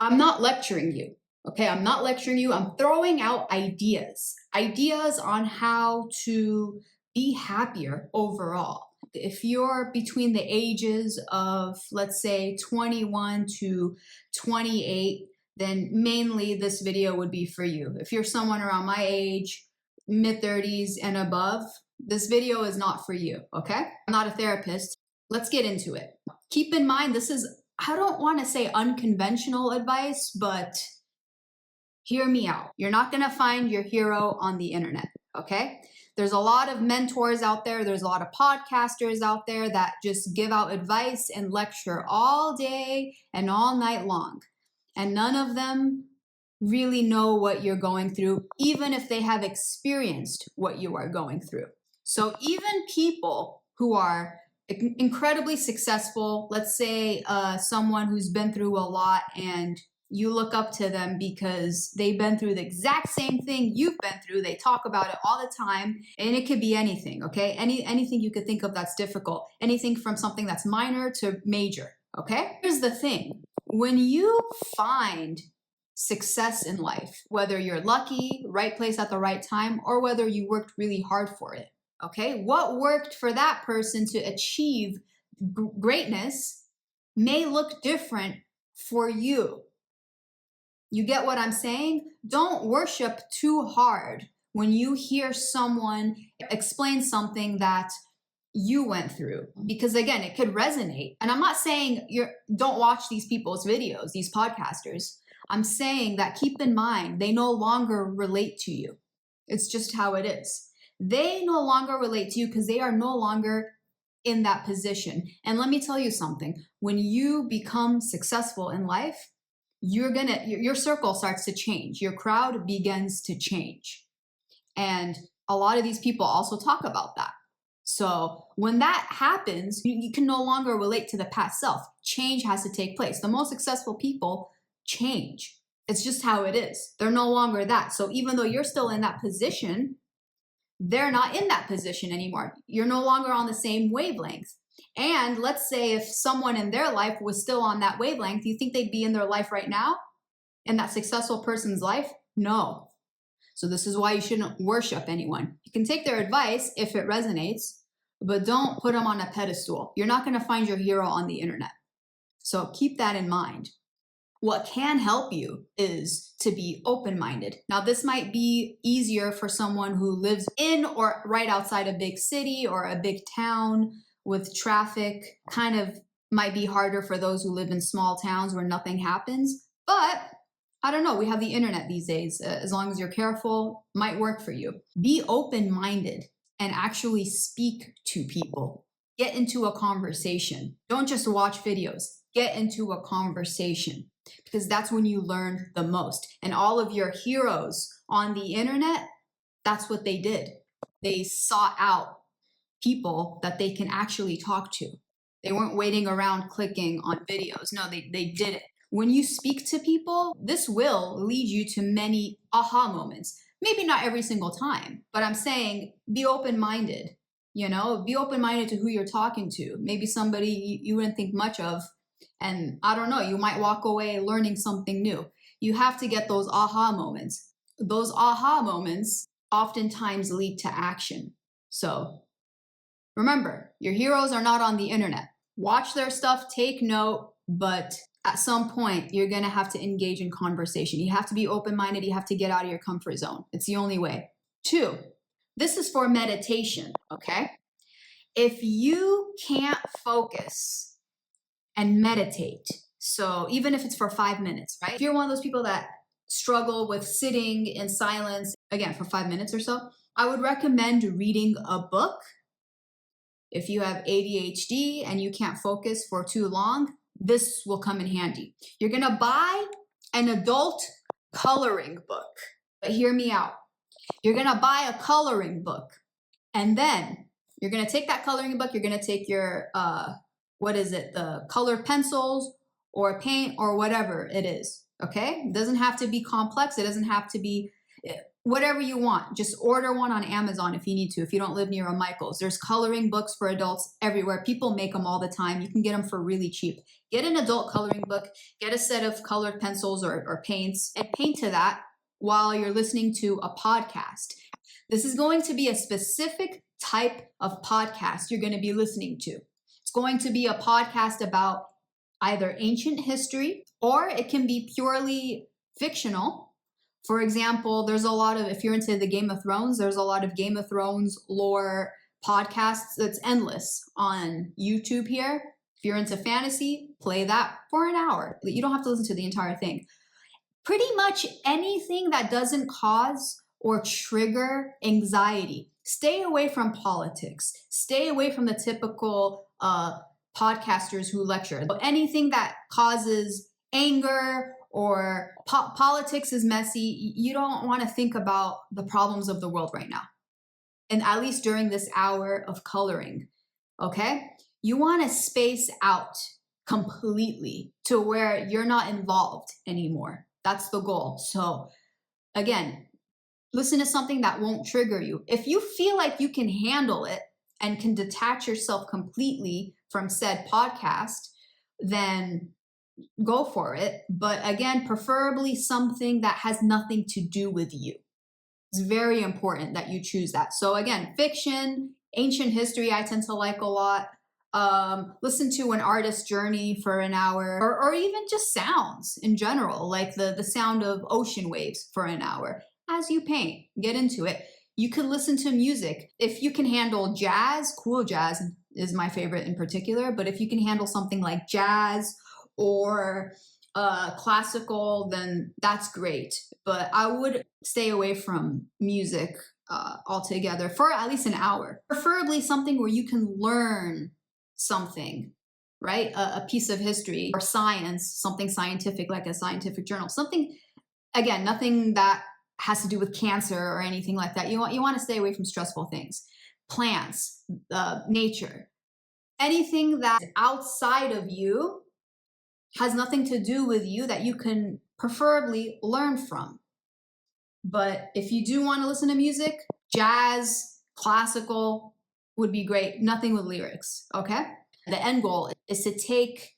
I'm not lecturing you. Okay, I'm not lecturing you. I'm throwing out ideas on how to be happier overall. If you're between the ages of, let's say, 21 to 28, then mainly this video would be for you. If you're someone around my age, mid 30s and above, this video is not for you, okay? I'm not a therapist. Let's get into it. Keep in mind, this is, I don't want to say unconventional advice, but hear me out. You're not going to find your hero on the internet, okay? There's a lot of mentors out there. There's a lot of podcasters out there that just give out advice and lecture all day and all night long. And none of them really know what you're going through, even if they have experienced what you are going through. So even people who are incredibly successful, let's say someone who's been through a lot and you look up to them because they've been through the exact same thing you've been through. They talk about it all the time, and it could be anything, okay? Anything you could think of that's difficult, anything from something that's minor to major, okay? Here's the thing. When you find success in life, whether you're lucky, right place at the right time, or whether you worked really hard for it, okay? What worked for that person to achieve greatness may look different for you. You get what I'm saying? Don't worship too hard when you hear someone explain something that you went through, because again, it could resonate. And I'm not saying don't watch these people's videos, these podcasters. I'm saying that keep in mind, they no longer relate to you. It's just how it is. They no longer relate to you because they are no longer in that position. And let me tell you something, when you become successful in life, your circle starts to change. Your crowd begins to change. And a lot of these people also talk about that. So when that happens, you can no longer relate to the past self. Change has to take place. The most successful people change. It's just how it is. They're no longer that. So even though you're still in that position, they're not in that position anymore. You're no longer on the same wavelength. And let's say if someone in their life was still on that wavelength, do you think they'd be in their life right now? In that successful person's life? No. So this is why you shouldn't worship anyone. You can take their advice if it resonates, but don't put them on a pedestal. You're not going to find your hero on the internet. So keep that in mind. What can help you is to be open-minded. Now, this might be easier for someone who lives in or right outside a big city or a big town with traffic. Kind of might be harder for those who live in small towns where nothing happens. But I don't know, we have the internet these days. As long as you're careful, might work for you. Be open-minded and actually speak to people. Get into a conversation. Don't just watch videos. Get into a conversation, because that's when you learn the most. And all of your heroes on the internet, that's what they did. They sought out people that they can actually talk to. They weren't waiting around clicking on videos. No, they did it. When you speak to people, this will lead you to many aha moments. Maybe not every single time, but I'm saying be open-minded. You know, be open-minded to who you're talking to. Maybe somebody you wouldn't think much of. And I don't know, you might walk away learning something new. You have to get those aha moments. Those aha moments oftentimes lead to action. So remember, your heroes are not on the internet. Watch their stuff, take note, but at some point, you're going to have to engage in conversation. You have to be open-minded. You have to get out of your comfort zone. It's the only way. 2, this is for meditation, okay? If you can't focus and meditate, so even if it's for 5 minutes, right? If you're one of those people that struggle with sitting in silence, again, for 5 minutes or so, I would recommend reading a book. If you have ADHD and you can't focus for too long, this will come in handy. You're going to buy an adult coloring book. But hear me out. You're going to buy a coloring book. And then you're going to take that coloring book. You're going to take your, the colored pencils or paint or whatever it is. Okay? It doesn't have to be complex. It doesn't have to be whatever you want. Just order one on Amazon if you need to, if you don't live near a Michael's. There's coloring books for adults everywhere. People make them all the time. You can get them for really cheap. Get an adult coloring book, get a set of colored pencils or paints, and paint to that while you're listening to a podcast. This is going to be a specific type of podcast you're going to be listening to. It's going to be a podcast about either ancient history, or it can be purely fictional. For example, there's a lot of, if you're into the Game of Thrones, there's a lot of Game of Thrones lore podcasts that's endless on YouTube here. If you're into fantasy, play that for an hour. You don't have to listen to the entire thing. Pretty much anything that doesn't cause or trigger anxiety. Stay away from politics. Stay away from the typical podcasters who lecture. Anything that causes anger or politics is messy. You don't want to think about the problems of the world right now. And at least during this hour of coloring, okay? You want to space out completely to where you're not involved anymore. That's the goal. So again, listen to something that won't trigger you. If you feel like you can handle it and can detach yourself completely from said podcast, then go for it. But again, preferably something that has nothing to do with you. It's very important that you choose that. So again, fiction, ancient history, I tend to like a lot. Listen to an artist's journey for an hour, or even just sounds in general, like the sound of ocean waves for an hour. As you paint, get into it. You can listen to music. If you can handle jazz, cool jazz is my favorite in particular, but if you can handle something like jazz or classical, then that's great. But I would stay away from music altogether for at least an hour. Preferably something where you can learn something, right? A piece of history or science, something scientific like a scientific journal. Something, again, nothing that has to do with cancer or anything like that. You want to stay away from stressful things. Plants, nature. Anything that's outside of you has nothing to do with you that you can preferably learn from. But if you do want to listen to music, jazz, classical would be great. Nothing with lyrics, okay? The end goal is to take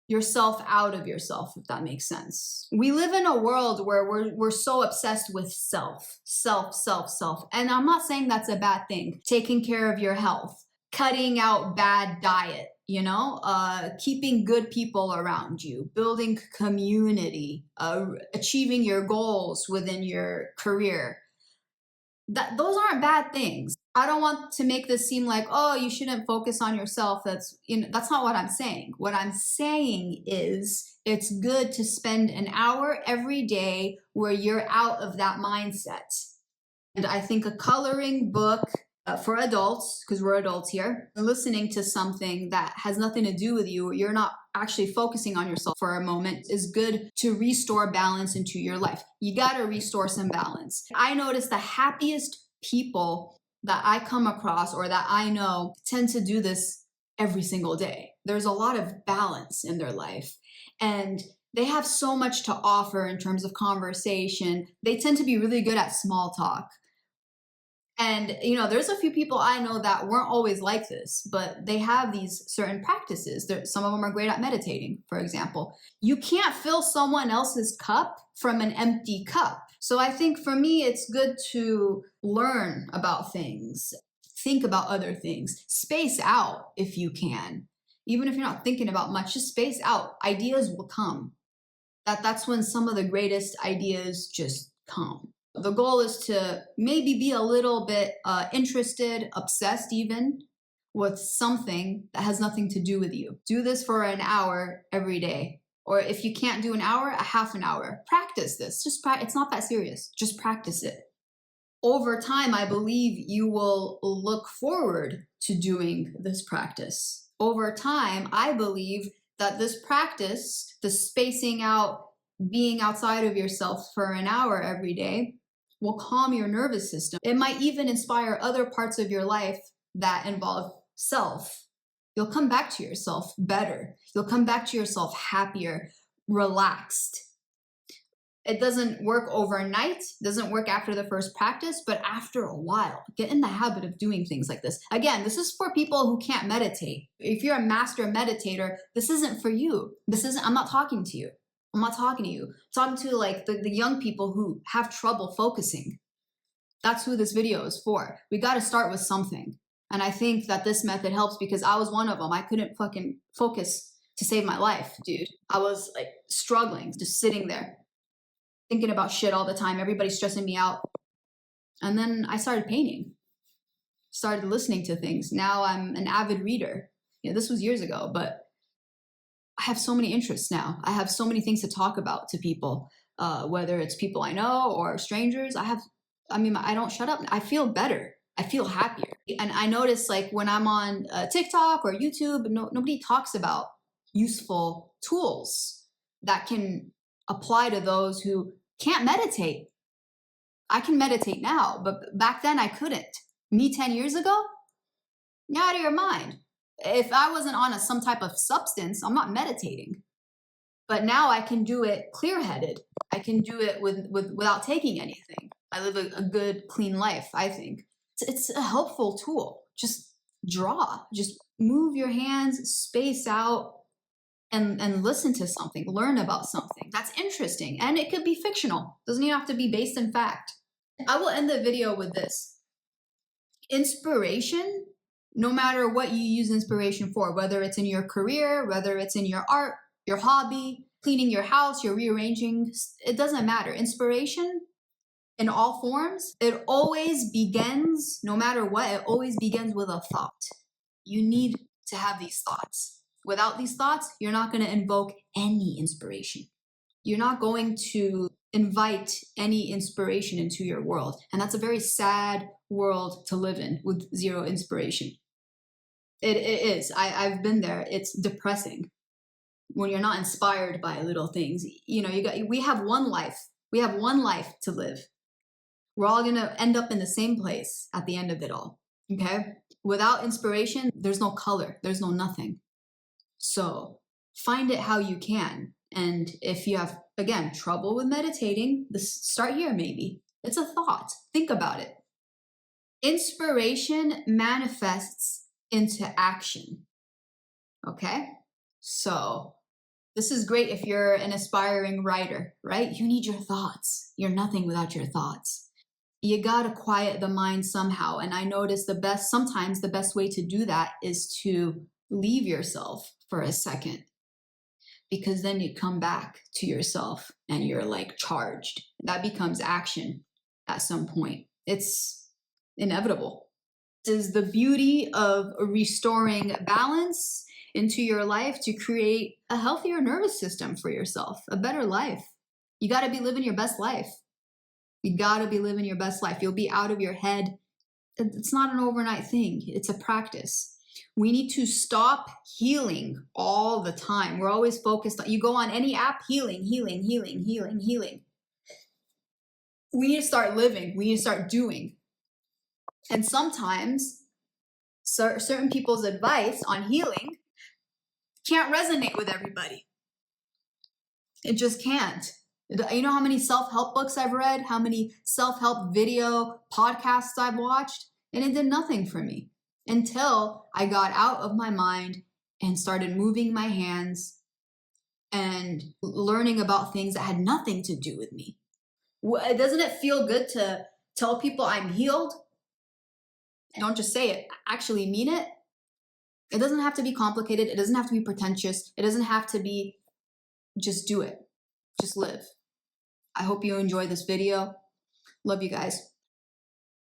yourself out of yourself, if that makes sense. We live in a world where we're so obsessed with self. And I'm not saying that's a bad thing. Taking care of your health, cutting out bad diet, keeping good people around you, building community, achieving your goals within your career. Those aren't bad things. I don't want to make this seem like, oh, you shouldn't focus on yourself. That's not what I'm saying. What I'm saying is it's good to spend an hour every day where you're out of that mindset. And I think a coloring book for adults, because we're adults here, listening to something that has nothing to do with you, you're not actually focusing on yourself for a moment, is good to restore balance into your life. You got to restore some balance. I notice the happiest people that I come across or that I know tend to do this every single day. There's a lot of balance in their life, and they have so much to offer in terms of conversation. They tend to be really good at small talk. And, there's a few people I know that weren't always like this, but they have these certain practices. Some of them are great at meditating, for example. You can't fill someone else's cup from an empty cup. So I think for me, it's good to learn about things, think about other things, space out if you can. Even if you're not thinking about much, just space out. Ideas will come. That's when some of the greatest ideas just come. The goal is to maybe be a little bit interested, obsessed even, with something that has nothing to do with you. Do this for an hour every day. Or if you can't do an hour, a half an hour. Practice this. It's not that serious. Just practice it. Over time, I believe you will look forward to doing this practice. Over time, I believe that this practice, the spacing out, being outside of yourself for an hour every day, will calm your nervous system. It might even inspire other parts of your life that involve self. You'll come back to yourself better. You'll come back to yourself happier, relaxed. It doesn't work overnight, doesn't work after the first practice, but after a while, get in the habit of doing things like this. Again, this is for people who can't meditate. If you're a master meditator, this isn't for you. I'm not talking to you. I'm not talking to you. I'm talking to like the young people who have trouble focusing. That's who this video is for. We got to start with something. And I think that this method helps because I was one of them. I couldn't fucking focus to save my life, dude. I was like struggling, just sitting there, thinking about shit all the time. Everybody's stressing me out. And then I started painting, started listening to things. Now I'm an avid reader. This was years ago, but I have so many interests now. I have so many things to talk about to people, whether it's people I know or strangers. I don't shut up. I feel better. I feel happier. And I notice like when I'm on TikTok or YouTube, nobody talks about useful tools that can apply to those who can't meditate. I can meditate now, but back then I couldn't. Me 10 years ago? You're out of your mind. If I wasn't on some type of substance, I'm not meditating. But now I can do it clear-headed. I can do it without taking anything. I live a good, clean life, I think. It's a helpful tool. Just draw. Just move your hands, space out, and listen to something. Learn about something. That's interesting. And it could be fictional. Doesn't even have to be based in fact. I will end the video with this. Inspiration, no matter what you use inspiration for, whether it's in your career, whether it's in your art, your hobby, cleaning your house, you're rearranging, it doesn't matter. Inspiration in all forms, it always begins, no matter what, it always begins with a thought. You need to have these thoughts. Without these thoughts, you're not going to invoke any inspiration. You're not going to invite any inspiration into your world. And that's a very sad world to live in with zero inspiration. It is. I've been there. It's depressing when you're not inspired by little things. We have one life. We have one life to live. We're all going to end up in the same place at the end of it all. Okay? Without inspiration, there's no color. There's no nothing. So find it how you can. And if you have, again, trouble with meditating, start here maybe. It's a thought. Think about it. Inspiration manifests into action. Okay? So this is great if you're an aspiring writer, right? You need your thoughts. You're nothing without your thoughts. You gotta quiet the mind somehow. And I notice sometimes the best way to do that is to leave yourself for a second, because then you come back to yourself and you're like charged. That becomes action at some point. It's inevitable. This is the beauty of restoring balance into your life to create a healthier nervous system for yourself, a better life. You got to be living your best life. You got to be living your best life. You'll be out of your head. It's not an overnight thing. It's a practice. We need to stop healing all the time. We're always focused on, you go on any app, healing. We need to start living. We need to start doing. And sometimes certain people's advice on healing can't resonate with everybody. It just can't. You know how many self-help books I've read? How many self-help video podcasts I've watched? And it did nothing for me until I got out of my mind and started moving my hands and learning about things that had nothing to do with me. Doesn't it feel good to tell people I'm healed? Don't just say it, actually mean it. It doesn't have to be complicated. It doesn't have to be pretentious. It doesn't have to be, just do it. Just live. I hope you enjoyed this video. Love you guys.